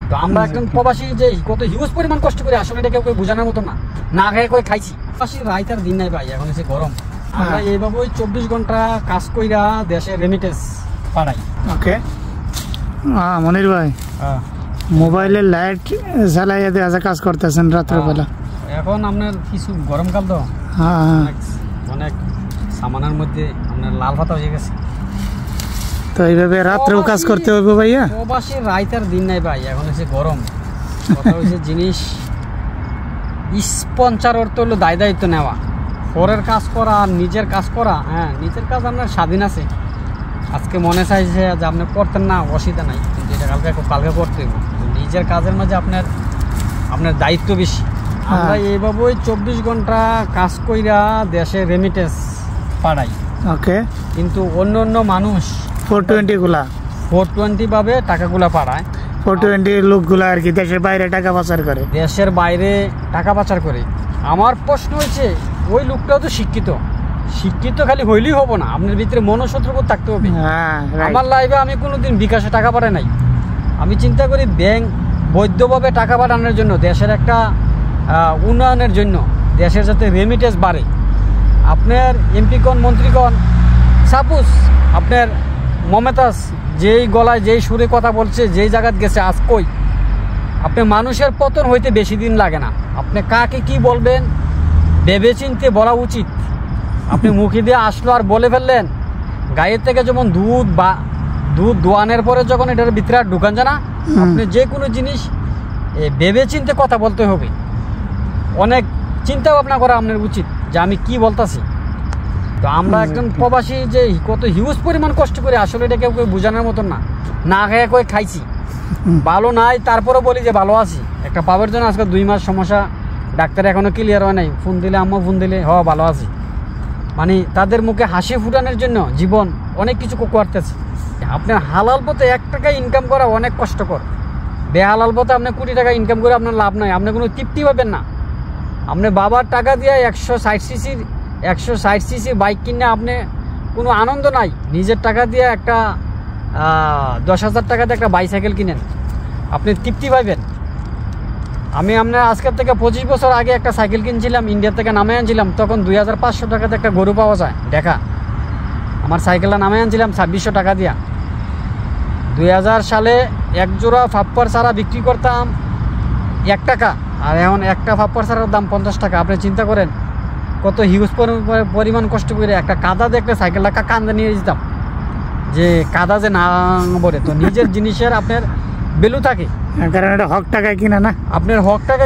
তো আমরা একজন প্রবাসী যে কত হিউজ পরিমাণ কষ্ট করে আসলে এটা কেউ বোঝানোর মতো না, না খেয়ে করে খাইছি। প্রবাসী রাইতার দিন নাই ভাই, এখন এসে গরম। আমরা এইভাবে 24 ঘন্টা কাজ কইরা দেশে রেমিটেন্স পাঠাই। ওকে মনির ভাই, মোবাইলের লাইট জ্বালাইয়া দিয়ে কাজ করতেছেন রাত্রেবেলা। এখন আপনার কিছু গরমকাল তো অনেক সামানের মধ্যে আপনার লাল পাতা হয়ে গেছে, তো এইভাবে রাত্রেও কাজ করতে হবে ভাইয়া। প্রবাসী রাইতার দিন নাই ভাই, এখন এসে গরম। কথা হচ্ছে জিনিস স্পন্সর অর্থ হলো দায়িত্ব নেওয়া, পরের কাজ করা আর নিজের কাজ করা। হ্যাঁ, নিজের কাজ আপনার স্বাধীন আছে। আজকে মনে চাইছে যে আপনি করতেন না, অসুবিধা নাই, কিন্তু এটা কালকে করতে হবে। নিজের কাজের মাঝে আপনার দায়িত্ব বেশি। আমরা এইভাবেই 24 ঘন্টা কাজ কইরা দেশে রেমিটেন্স পাঠাই। ওকে, কিন্তু অন্য মানুষ 420 গুলা 420 ভাবে টাকাগুলা পাঠায়। 420 লোকগুলা আর কি দেশের বাইরে টাকা পাচার করে, দেশের বাইরে টাকা পাচার করে। আমার প্রশ্ন হচ্ছে ওই লোকটাও তো শিক্ষিত খালি হইলেই হবো না, আপনার ভিতরে মনসত্রবোধ থাকতে হবে। আমার লাইফে আমি কোনোদিন বিকাশে টাকা পাঠাই নাই। আমি চিন্তা করি ব্যাংক বৈধভাবে টাকা পাঠানোর জন্য, দেশের একটা উন্নয়নের জন্য, দেশের যাতে রেমিটেন্স বাড়ে। আপনার এমপিগণ মন্ত্রীগণ সাপোজ আপনার মমতাজ যেই গলায় যেই সুরে কথা বলছে, যেই জায়গাত গেছে আজ কই, আপনি মানুষের পতন হইতে বেশি দিন লাগে না। আপনি কাকে কি বলবেন ভেবে চিনতে বলা উচিত। আপনি মুখে দিয়ে আসলো আর বলে ফেললেন, গায়ের থেকে যেমন দুধ দোয়ানের পরে যখন এটার ভিতরে আর ঢুকান যায় না, আপনি যে কোনো জিনিস ভেবে চিনতে কথা বলতে হবে। অনেক চিন্তা ভাবনা করা আপনার উচিত যে আমি কি বলতেছি। তো আমরা একজন প্রবাসী যে কত হিউজ পরিমাণ কষ্ট করে আসলে এটা কেউ বোঝানোর মতন না, না খেয়ে কয়ে খাইছি। ভালো নাই তারপরে বলি যে ভালো আছি। একটা পাবের জন্য আজকে 2 মাস সমস্যা, ডাক্তার এখনো ক্লিয়ার হয় নাই। ফোন দিলে আম্মা ফোন দিলে ভালো আছি, মানে তাদের মুখে হাসি ফুটানোর জন্য জীবন অনেক কিছু করতেছে। আপনার হালাল পথে 1 টাকা ইনকাম করা অনেক কষ্টকর। বেহালাল পথে আপনি কোটি টাকা ইনকাম করে আপনার লাভ নাই, আপনি কোনো তৃপ্তি পাবেন না। আপনি বাবার টাকা দিয়ে 160 সিসির বাইক কিনে আপনি কোনো আনন্দ নাই। নিজের টাকা দিয়ে একটা 10,000 টাকা দিয়ে একটা বাইসাইকেল কিনেন, আপনি তৃপ্তি পাইবেন। আমি আপনার আজকের থেকে 25 বছর আগে একটা সাইকেল কিনছিলাম, ইন্ডিয়া থেকে নামে আনছিলাম, তখন 2500 টাকাতে একটা গরু পাওয়া যায় দেখা। আমার সাইকেলটা নামে আনছিলাম 2600 টাকা দিয়া। 2000 সালে 1 জোড়া ফাপ্পার সারা বিক্রি করতাম 1 টাকা, আর এখন একটা ফাপ্পার সারার দাম 50 টাকা। আপনি চিন্তা করেন কত হিউজ পরিমাণ কষ্ট করে একটা কাদা দেখলে সাইকেলটা কান্দে নিয়ে যেতাম, যে কাদা যে না বলে। তো নিজের জিনিসের আপনার ভ্যালু থাকে, কারণ এটা হক টাকায় কিনা না, আপনার হক টাকা